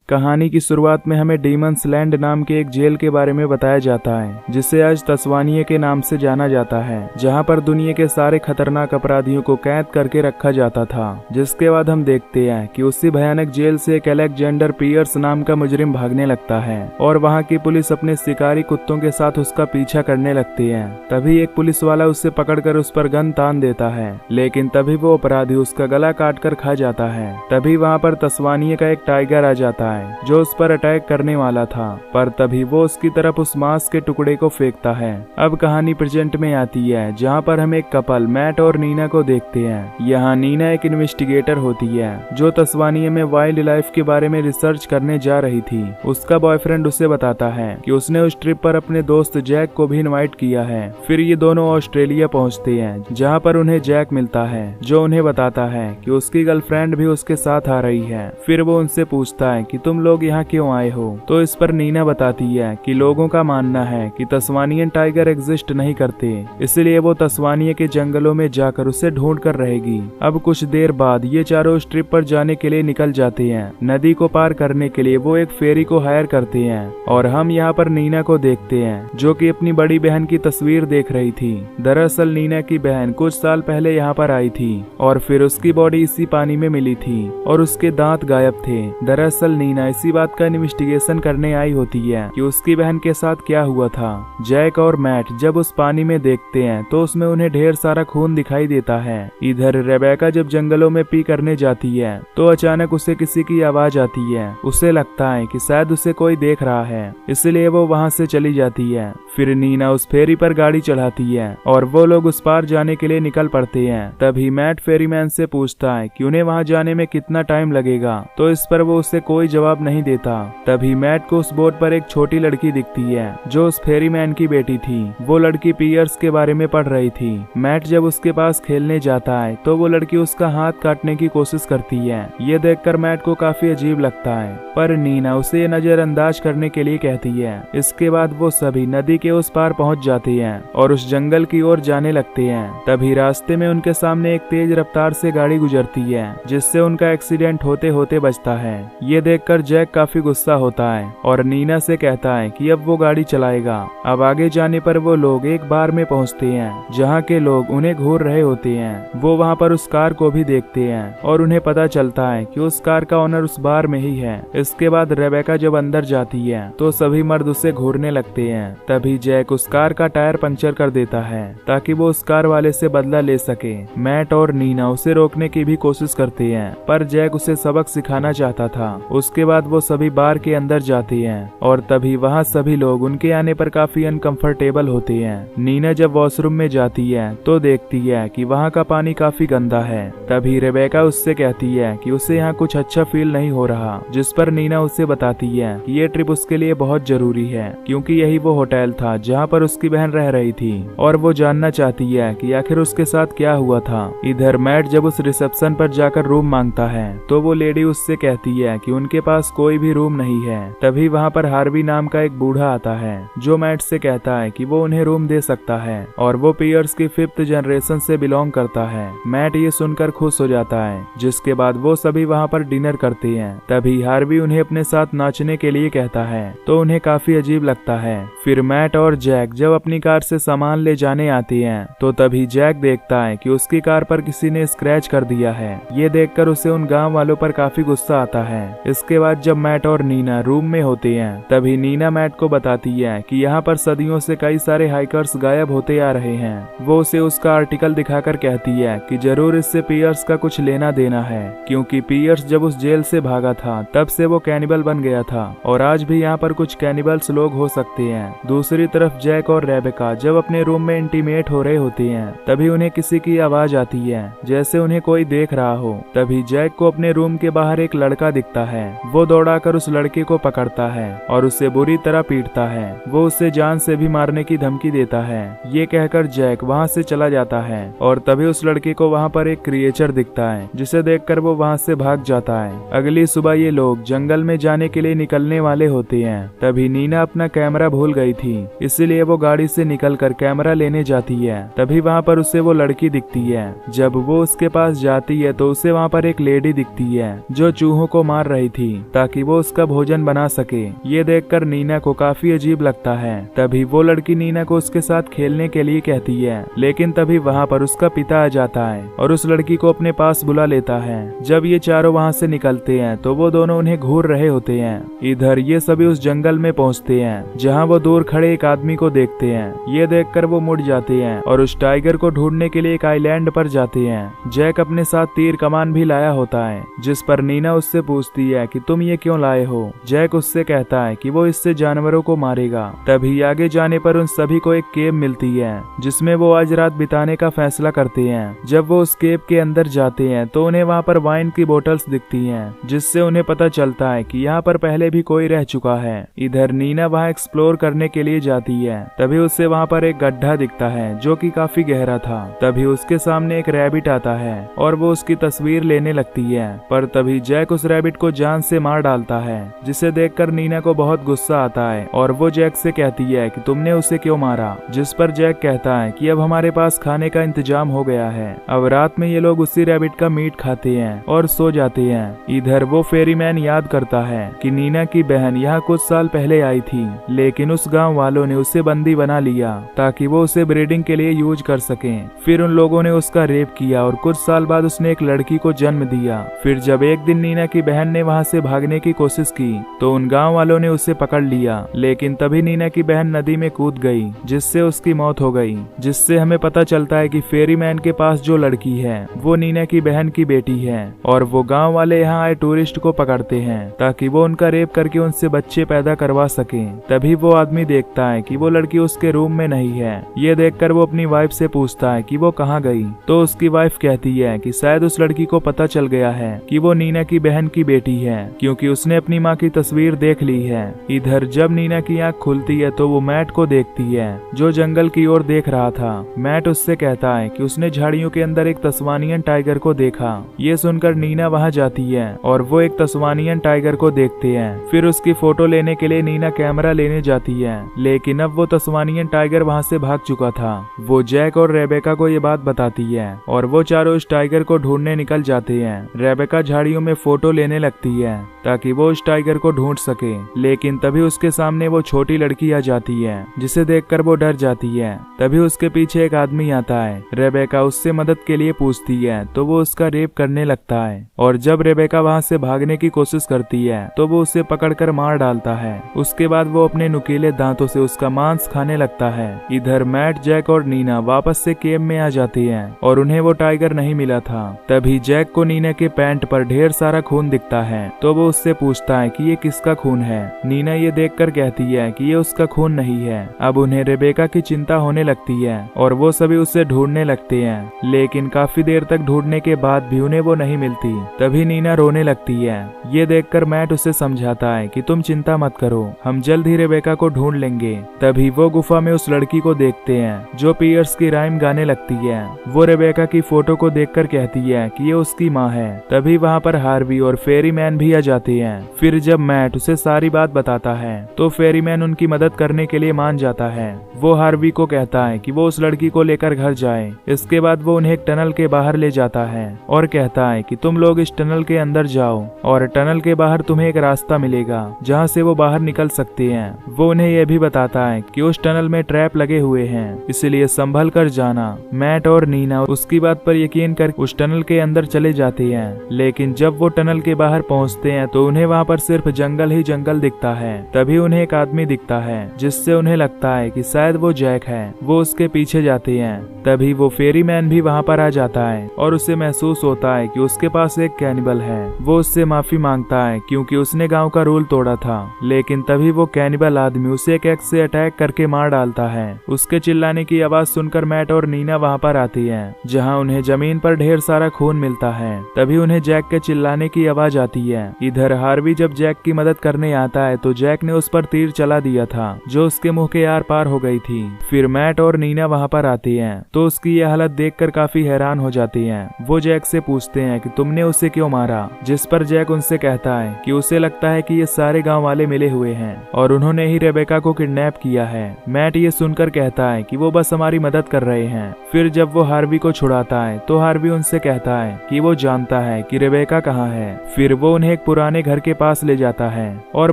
कहानी की शुरुआत में हमें डीमंस लैंड नाम के एक जेल के बारे में बताया जाता है, जिसे आज तस्वानिया के नाम से जाना जाता है, जहां पर दुनिया के सारे खतरनाक अपराधियों को कैद करके रखा जाता था। जिसके बाद हम देखते हैं कि उसी भयानक जेल से एक अलेक्जेंडर पियर्स नाम का मुजरिम भागने लगता है और वहां की पुलिस अपने शिकारी कुत्तों के साथ उसका पीछा करने लगती है। तभी एक पुलिस वाला उसे पकड़कर उस पर गन तान देता है, लेकिन तभी वो अपराधी उसका गला काट कर खा जाता है। तभी वहां पर तस्वानिया का एक टाइगर आ जाता है जो उस पर अटैक करने वाला था, पर तभी वो उसकी तरफ उस मांस के टुकड़े को फेंकता है। अब कहानी प्रेजेंट में आती है, जहां पर हम एक कपल मैट और नीना को देखते हैं। यहाँ नीना एक इन्वेस्टिगेटर होती है जो तस्वानिया में वाइल्ड लाइफ के बारे में रिसर्च करने जा रही थी। उसका बॉयफ्रेंड उसे बताता है कि उसने उस ट्रिप पर अपने दोस्त जैक को भी इनवाइट किया है। फिर ये दोनों ऑस्ट्रेलिया पहुंचते हैं, जहां पर उन्हें जैक मिलता है जो उन्हें बताता है कि उसकी गर्लफ्रेंड भी उसके साथ आ रही है। फिर वो उनसे पूछता है कि तुम लोग यहाँ क्यों आए हो, तो इस पर नीना बताती है कि लोगों का मानना है कि तस्वानियन टाइगर एग्जिस्ट नहीं करते, इसलिए वो तस्वानिया के जंगलों में जाकर उसे ढूंढ कर रहेगी। अब कुछ देर बाद ये चारों उस ट्रिप पर जाने के लिए निकल जाते हैं। नदी को पार करने के लिए वो एक फेरी को हायर करते हैं और हम यहाँ पर नीना को देखते हैं जो कि अपनी बड़ी बहन की तस्वीर देख रही थी। दरअसल नीना की बहन कुछ साल पहले यहाँ पर आई थी और फिर उसकी बॉडी इसी पानी में मिली थी और उसके दांत गायब थे। दरअसल नीना इसी बात का इन्वेस्टिगेशन करने आई होती है कि उसकी बहन के साथ क्या हुआ था। जैक और मैट जब उस पानी में देखते हैं तो उसमें उन्हें ढेर सारा खून दिखाई देता है। इधर रेबेका जब जंगलों में पी करने जाती है तो अचानक उसे किसी की आवाज आती है। उसे लगता है कि शायद उसे कोई देख रहा है, इसलिए वो वहां से चली जाती है। फिर नीना उस फेरी पर गाड़ी चढ़ाती है और वो लोग उस पार जाने के लिए निकल पड़ते हैं। तभी मैट फेरीमैन से पूछता है कि उन्हें वहां जाने में कितना टाइम लगेगा, तो इस पर वो उसे कोई जवाब नहीं देता। तभी मैट को उस बोट पर एक छोटी लड़की दिखती है जो उस फेरीमैन की बेटी थी। वो लड़की पियर्स के बारे में पढ़ रही थी। मैट जब उसके पास खेलने जाता है तो वो लड़की उसका हाथ काटने की कोशिश करती है। ये देखकर मैट को काफी अजीब लगता है, पर नीना उसे ये नजरअंदाज करने के लिए कहती है। इसके बाद वो सभी नदी के उस पार पहुंच जाते हैं और उस जंगल की ओर जाने लगते हैं। तभी रास्ते में उनके सामने एक तेज रफ्तार से गाड़ी गुजरती है, जिससे उनका एक्सीडेंट होते होते बचता है। ये देखकर जैक काफी गुस्सा होता है और नीना से कहता है कि अब वो गाड़ी चलाएगा। अब आगे जाने पर वो लोग एक बार में पहुंचते हैं जहां के लोग उन्हें घूर रहे होते हैं। वो वहां पर उस कार को भी देखते हैं और उन्हें पता चलता है कि उस कार का ओनर उस बार में ही है। इसके बाद रेबेका जब अंदर जाती है तो सभी मर्द उसे घूरने लगते हैं। तभी जैक उस कार का टायर पंचर कर देता है ताकि वो उस कार वाले से बदला ले सके। मैट और नीना उसे रोकने की भी कोशिश करते हैं, पर जैक उसे सबक सिखाना चाहता था। उसके बाद वो सभी बार के अंदर जाते हैं और तभी वहाँ सभी लोग उनके आने पर काफी अनकंफर्टेबल होते हैं। नीना जब वॉशरूम में जाती है तो देखती है कि वहाँ का पानी काफी गंदा है। तभी रेबेका उससे कहती है कि उसे यहाँ कुछ अच्छा फील नहीं हो रहा, जिस पर नीना उसे बताती है कि ये ट्रिप उसके लिए बहुत जरूरी है, क्योंकि यही वो होटल था जहाँ पर उसकी बहन रह रही थी और वो जानना चाहती है कि आखिर उसके साथ क्या हुआ था। इधर मैट जब उस रिसेप्शन पर जाकर रूम मांगता है तो वो लेडी उससे कहती है कि उनके पास कोई भी रूम नहीं है। तभी वहाँ पर हार्वी नाम का एक बूढ़ा आता है जो मैट से कहता है कि वो उन्हें रूम दे सकता है और वो पियर्स की 5th जनरेशन से बिलोंग करता है। मैट ये सुनकर खुश हो जाता है, जिसके बाद वो सभी वहाँ पर डिनर करते हैं। तभी हार्वी उन्हें अपने साथ नाचने के लिए कहता है तो उन्हें काफी अजीब लगता है। फिर मैट और जैक जब अपनी कार से सामान ले जाने आते हैं तो तभी जैक देखता है कि उसकी कार पर किसी ने स्क्रैच कर दिया है। ये देखकर उसे उन गाँव वालों पर काफी गुस्सा आता है। इसके बाद जब मैट और नीना रूम में होते हैं तभी नीना मैट को बताती है कि यहाँ पर सदियों से कई सारे हाइकर्स गायब होते आ रहे हैं। वो उसे उसका आर्टिकल दिखाकर कहती है कि जरूर इससे पियर्स का कुछ लेना देना है, क्योंकि पियर्स जब उस जेल से भागा था तब से वो कैनिबल बन गया था और आज भी यहाँ पर कुछ कैनिबल्स लोग हो सकते हैं। दूसरी तरफ जैक और रेबेका जब अपने रूम में इंटीमेट हो रहे होते हैं तभी उन्हें किसी की आवाज आती है, जैसे उन्हें कोई देख रहा हो। तभी जैक को अपने रूम के बाहर एक लड़का दिखता है। वो दौड़ाकर उस लड़के को पकड़ता है और उसे बुरी तरह पीटता है। वो उसे जान से भी मारने की धमकी देता है। ये कहकर जैक वहाँ से चला जाता है और तभी उस लड़के को वहाँ पर एक क्रिएचर दिखता है, जिसे देखकर वो वहाँ से भाग जाता है। अगली सुबह ये लोग जंगल में जाने के लिए निकलने वाले होते हैं। तभी नीना अपना कैमरा भूल गई थी, इसलिए वो गाड़ी से निकलकर कैमरा लेने जाती है। तभी वहाँ पर उसे वो लड़की दिखती है। जब वो उसके पास जाती है तो उसे वहाँ पर एक लेडी दिखती है जो चूहों को मार रही थी। ताकि वो उसका भोजन बना सके। ये देखकर नीना को काफी अजीब लगता है। तभी वो लड़की नीना को उसके साथ खेलने के लिए कहती है, लेकिन तभी वहाँ पर उसका पिता आ जाता है और उस लड़की को अपने पास बुला लेता है। जब ये चारों वहाँ से निकलते हैं तो वो दोनों उन्हें घूर रहे होते हैं। इधर ये सभी उस जंगल में पहुँचते हैं जहाँ वो दूर खड़े एक आदमी को देखते हैं। ये देखकर वो मुड़ जाते हैं और उस टाइगर को ढूंढने के लिए एक आइलैंड पर जाते हैं। जैक अपने साथ तीर कमान भी लाया होता है, जिस पर नीना उससे पूछती है कि तुम ये क्यों लाए हो। जैक उससे कहता है कि वो इससे जानवरों को मारेगा। तभी आगे जाने पर उन सभी को एक केव मिलती है जिसमें वो आज रात बिताने का फैसला करते हैं। जब वो उस केव के अंदर जाते हैं तो उन्हें वहाँ पर वाइन की बोतल्स दिखती हैं, जिससे उन्हें पता चलता है कि यहाँ पर पहले भी कोई रह चुका है। इधर नीना वहाँ एक्सप्लोर करने के लिए जाती है। तभी उससे वहाँ पर एक गड्ढा दिखता है जो कि काफी गहरा था। तभी उसके सामने एक रैबिट आता है और वो उसकी तस्वीर लेने लगती है, पर तभी जैक उस रैबिट को जान से मार डालता है, जिसे देखकर नीना को बहुत गुस्सा आता है और वो जैक से कहती है कि तुमने उसे क्यों मारा। जिस पर जैक कहता है कि अब हमारे पास खाने का इंतजाम हो गया है। अब रात में ये लोग उसी रैबिट का मीट खाते हैं और सो जाते हैं। इधर वो फेरीमैन याद करता है कि नीना की बहन यहाँ कुछ साल पहले आई थी, लेकिन उस गाँव वालों ने उसे बंदी बना लिया ताकि वो उसे ब्रीडिंग के लिए यूज कर सकें। फिर उन लोगों ने उसका रेप किया और कुछ साल बाद उसने एक लड़की को जन्म दिया। फिर जब एक दिन नीना की बहन ने वहाँ से भागने की कोशिश की तो उन गांव वालों ने उसे पकड़ लिया, लेकिन तभी नीना की बहन नदी में कूद गई, जिससे उसकी मौत हो गई। जिससे हमें पता चलता है कि फेरीमैन के पास जो लड़की है वो नीना की बहन की बेटी है और वो गाँव वाले यहाँ आए टूरिस्ट को पकड़ते हैं ताकि वो उनका रेप करके उनसे बच्चे पैदा करवा सके। तभी वो आदमी देखता है कि वो लड़की उसके रूम में नहीं है। ये देखकर वो अपनी वाइफ से पूछता है कि वो कहाँ गई, तो उसकी वाइफ कहती है कि शायद उस लड़की को पता चल गया है कि वो नीना की बहन की बेटी है, क्योंकि उसने अपनी माँ की तस्वीर देख ली है। इधर जब नीना की आँख खुलती है तो वो मैट को देखती है जो जंगल की ओर देख रहा था। मैट उससे कहता है कि उसने झाड़ियों के अंदर एक तस्मानियन टाइगर को देखा। ये सुनकर नीना वहाँ जाती है और वो एक तस्मानियन टाइगर को देखते हैं। फिर उसकी फोटो लेने के लिए नीना कैमरा लेने जाती है, लेकिन अब वो तस्मानियन टाइगर वहाँ से भाग चुका था। वो जैक और रेबेका को ये बात बताती है और वो चारों उस टाइगर को ढूंढने निकल जाते हैं। रेबेका झाड़ियों में फोटो लेने लगती है ताकि वो उस टाइगर को ढूंढ सके, लेकिन तभी उसके सामने वो छोटी लड़की आ जाती है, जिसे देखकर वो डर जाती है। तभी उसके पीछे एक आदमी आता है। रेबेका उससे मदद के लिए पूछती है तो वो उसका रेप करने लगता है और जब रेबेका वहाँ से भागने की कोशिश करती है तो वो उसे पकड़कर मार डालता है। उसके बाद वो अपने नुकीले दांतों से उसका मांस खाने लगता है। इधर मैट, जैक और नीना वापस से केव में आ जाते हैं और उन्हें वो टाइगर नहीं मिला था। तभी जैक को नीना के पैंट पर ढेर सारा खून दिखता है तो वो उससे पूछता है कि ये किसका खून है। नीना ये देखकर कहती है कि ये उसका खून नहीं है। अब उन्हें रेबेका की चिंता होने लगती है और वो सभी उसे ढूंढने लगते हैं, लेकिन काफी देर तक ढूंढने के बाद भी उन्हें वो नहीं मिलती। तभी नीना रोने लगती है। ये देखकर मैट उसे समझाता है कि तुम चिंता मत करो, हम जल्द ही रेबेका को ढूंढ लेंगे। तभी वो गुफा में उस लड़की को देखते हैं जो पियर्स की राइम गाने लगती है। वो रेबेका की फोटो को देखकर कहती है कि ये उसकी माँ है। तभी वहाँ पर हार्वी और फेरीमैन भी आ जाते हैं। फिर जब मैट उसे सारी बात बताता है तो फेरीमैन उनकी मदद करने के लिए मान जाता है। वो हार्वी को कहता है कि वो उस लड़की को लेकर घर जाए। इसके बाद वो उन्हें एक टनल के बाहर ले जाता है और कहता है कि तुम लोग इस टनल के अंदर जाओ और टनल के बाहर तुम्हें एक रास्ता मिलेगा जहाँ से वो बाहर निकल सकते हैं। वो उन्हें यह भी बताता है कि उस टनल में ट्रैप लगे हुए हैं, इसलिए संभल कर जाना। मैट और नीना उसकी बात पर यकीन कर उस टनल के अंदर चले जाते हैं, लेकिन जब वो टनल के बाहर पहुंचते हैं तो उन्हें वहां पर सिर्फ जंगल ही जंगल दिखता है। तभी उन्हें एक आदमी दिखता है जिससे उन्हें लगता है कि शायद वो जैक है। वो उसके पीछे जाते हैं। तभी वो फेरीमैन भी वहां पर आ जाता है और उसे महसूस होता है कि उसके पास एक कैनिबल है। वो उससे माफी मांगता है क्योंकि उसने गाँव का रूल तोड़ा था, लेकिन तभी वो कैनिबल आदमी उसे एक एक्स से अटैक करके मार डालता है। उसके चिल्लाने की आवाज सुनकर मैट और नीना वहां पर आती हैं, जहां उन्हें जमीन पर ढेर सारा खून मिलता है। तभी उन्हें जैक के चिल्लाने की आवाज आती है। इधर हार्वी जब जैक की मदद करने आता है तो जैक ने उस पर तीर चला दिया था जो उसके मुंह के आर पार हो गई थी। फिर मैट और नीना वहां पर आती हैं तो उसकी यह हालत देखकर काफी हैरान हो जाती हैं। वो जैक से पूछते हैं कि तुमने उसे क्यों मारा, जिस पर जैक उनसे कहता है कि उसे लगता है कि ये सारे गाँव वाले मिले हुए हैं और उन्होंने ही रेबेका को किडनैप किया है। मैट ये सुनकर कहता है कि वो बस हमारी मदद कर रहे हैं। फिर जब वो हार्वी को छुड़ाता है तो हार्वी उनसे कहता है कि वो जानता है कि रेबेका कहाँ है। फिर वो उन्हें एक पुराने घर के पास ले जाता है और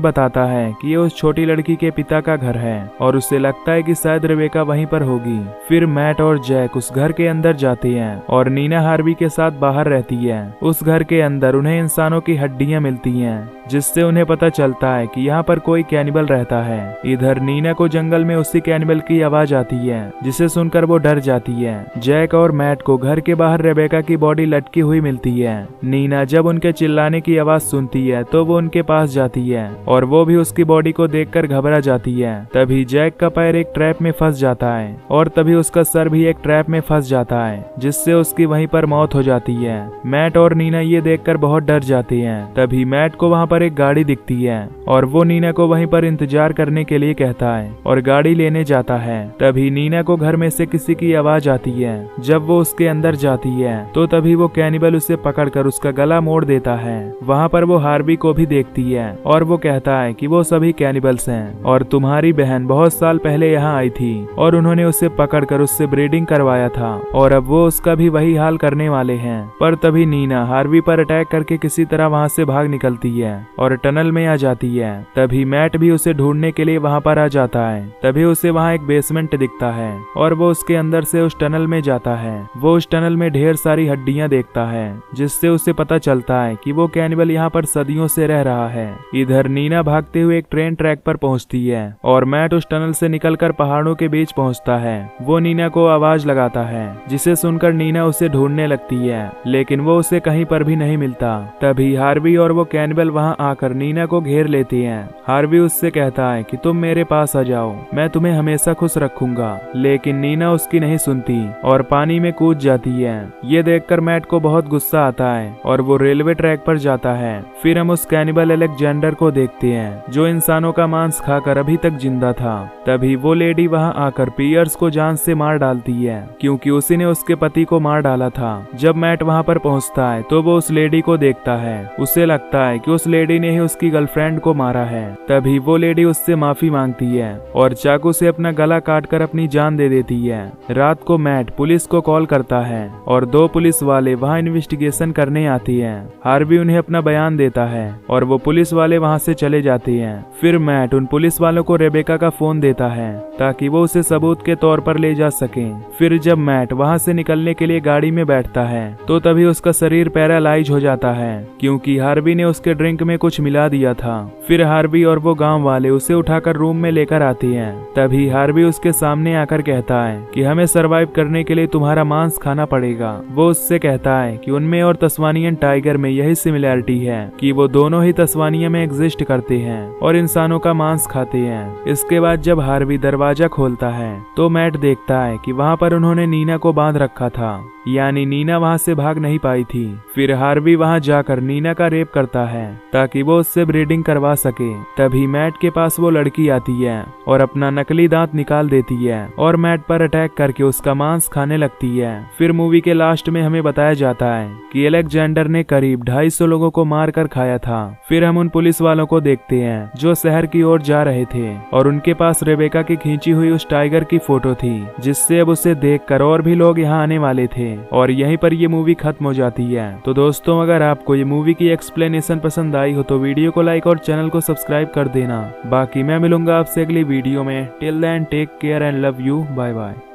बताता है कि ये उस छोटी लड़की के पिता का घर है और उसे लगता है कि शायद रेबेका वहीं पर होगी। फिर मैट और जैक उस घर के अंदर जाते हैं और नीना हार्वी के साथ बाहर रहती है। उस घर के अंदर उन्हें इंसानों की हड्डियां मिलती हैं, जिससे उन्हें पता चलता है कि यहाँ पर कोई कैनिबल रहता है। इधर नीना को जंगल में उसी कैनिबल की आवाज आती है, जिसे सुनकर वो डर जाती है। जैक और मैट को घर के बाहर रेबेका की बॉडी लटकी हुई मिलती है। नीना जब उनके चिल्लाने की आवाज सुनती है तो वो उनके पास जाती है और वो भी उसकी बॉडी को देखकर घबरा जाती है। तभी जैक का पैर एक ट्रैप में फंस जाता है और तभी उसका सर भी एक ट्रैप में फंस जाता है, जिससे उसकी वहीं पर मौत हो जाती है। मैट और नीना ये देखकर बहुत डर जाते हैं। तभी मैट को वहाँ पर एक गाड़ी दिखती है और वो नीना को वहीं पर इंतजार करने के लिए कहता है और गाड़ी लेने जाता है। तभी नीना को घर में से किसी की आवाज आती है। जब वो उसके अंदर जाती है तो तभी वो कैनिबल उसे पकड़कर उसका गला मोड़ देता है। वहाँ पर वो हार्वी को भी देखती है और वो कहता है कि वो सभी कैनिबल्स हैं और तुम्हारी बहन बहुत साल पहले यहाँ आई थी और उन्होंने उसे पकड़कर उससे ब्रीडिंग करवाया था और अब वो उसका भी वही हाल करने वाले हैं। पर तभी नीना हार्वी पर अटैक करके किसी तरह वहाँ से भाग निकलती है और टनल में आ जाती है। तभी मैट भी उसे ढूंढने के लिए वहाँ पर आ जाता है। तभी उसे वहाँ एक बेसमेंट दिखता है और वो उसके अंदर से उस टनल में जाता है। वो उस टनल में ढेर सारी हड्डियां देखता है, जिससे उसे पता चलता है कि वो कैनिबल यहाँ पर सदियों से रह रहा है। इधर नीना भागते हुए एक ट्रेन ट्रैक पर पहुँचती है और मैट उस टनल से निकलकर पहाड़ों के बीच पहुँचता है। वो नीना को आवाज लगाता है, जिसे सुनकर नीना उसे ढूंढने लगती है, लेकिन वो उसे कहीं पर भी नहीं मिलता। तभी हार्वी और वो कैनिबल वहाँ आकर नीना को घेर लेते हैं। हार्वी उससे कहता है कि तुम मेरे पास आ जाओ, मैं तुम्हें हमेशा खुश रखूंगा। लेकिन नीना उसकी नहीं सुनती और पानी में कूद जाती है। ये देखकर मैट को बहुत गुस्सा आता है और वो रेलवे ट्रैक पर जाता है। फिर हम उस कैनिबल अलेक्जेंडर को देखते हैं, जो इंसानों का मांस खाकर अभी तक जिंदा था। तभी वो लेडी वहाँ आकर पियर्स को जान से मार डालती है, क्योंकि उसी ने उसके पति को मार डाला था। जब मैट वहाँ पर पहुँचता है तो वो उस लेडी को देखता है। उसे लगता है कि उस लेडी ने ही उसकी गर्लफ्रेंड को मारा है। तभी वो लेडी उससे माफी मांगती है और चाकू से अपना गला काटकर अपनी जान दे देती है। रात को मैट पुलिस को कॉल करता है और 2 पुलिस वाले वहाँ इन्वेस्टिगेशन करने आती हैं। हार्वी उन्हें अपना बयान देता है और वो पुलिस वाले वहाँ से चले जाते हैं। फिर मैट उन पुलिस वालों को रेबेका का फोन देता है ताकि वो उसे सबूत के तौर पर ले जा सके। फिर जब मैट वहाँ से निकलने के लिए गाड़ी में बैठता है तो तभी उसका शरीर पैरालाइज हो जाता है, क्योंकि हार्वी ने उसके ड्रिंक में कुछ मिला दिया था। फिर हार्वी और वो गाँव वाले उसे उठाकर रूम में लेकर आते हैं। तभी हार्वी उसके सामने आकर कहता है कि हमें सरवाइव करने के लिए तुम्हारा मांस खाना पड़ेगा। वो उससे कहता है कि उनमें और तस्मानियन टाइगर में यही सिमिलरिटी है कि वो दोनों ही तस्मानिया में एग्जिस्ट करते हैं और इंसानों का मांस खाते हैं। इसके बाद जब हार्वी दरवाजा खोलता है तो मैट देखता है कि वहाँ पर उन्होंने नीना को बांध रखा था, यानी नीना वहाँ से भाग नहीं पाई थी। फिर हार्वी वहाँ जाकर नीना का रेप करता है ताकि वो उससे ब्रीडिंग करवा सके। तभी मैट के पास वो लड़की आती है और अपना नकली दांत निकाल देती है और मैट पर अटैक करके उसका मांस खाने लगती है। फिर मूवी के लास्ट में हमें बताया जाता है कि अलेक्जेंडर ने करीब 250 लोगों को मार कर खाया था। फिर हम उन पुलिस वालों को देखते हैं जो शहर की ओर जा रहे थे और उनके पास रेबेका की खींची हुई उस टाइगर की फोटो थी, जिससे अब उसे देखकर और भी लोग यहाँ आने वाले थे और यहीं पर ये मूवी खत्म हो जाती है। तो दोस्तों, अगर आपको ये मूवी की एक्सप्लेनेशन पसंद आई हो तो वीडियो को लाइक और चैनल को सब्सक्राइब कर देना। बाकी मैं मिलूंगा आपसे अगली वीडियो में। Till then take care and love you, bye bye.